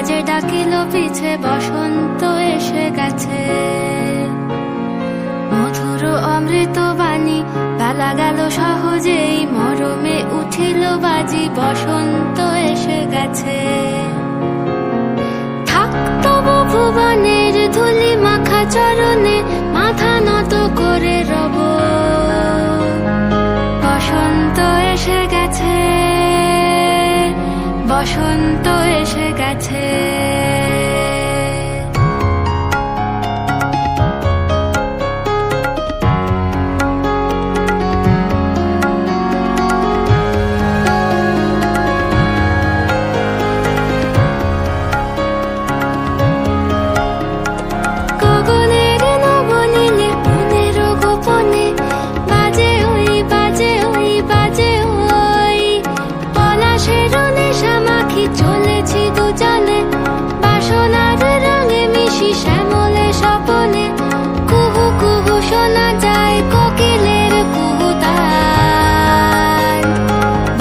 বাজে ডাকিল পিছে, বসন্ত এসে গেছে। মধুর অমৃত বাণী, বেলা গেল সহজেই, মরমে উঠিল বাজি, বসন্ত এসে গেছে। থাক তবু ভুবনের ধুলি মাখা চরণে, মাথা নত করে রব। বসন্ত এসে গেছে, বসন্ত এসে গেছে। চলেছি দুজনে বাসনার রঙে মিশি, শ্যামলে স্বপনে কুহু কুহু শোনা যায় কোকিলের কুহুতান।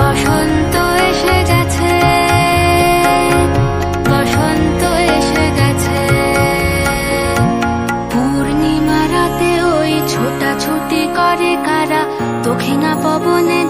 বসন্ত এসে গেছে, বসন্ত এসে গেছে। পূর্ণিমা রাতে ওই ছোটাছুটি করে কারা, দক্ষিণা পবনে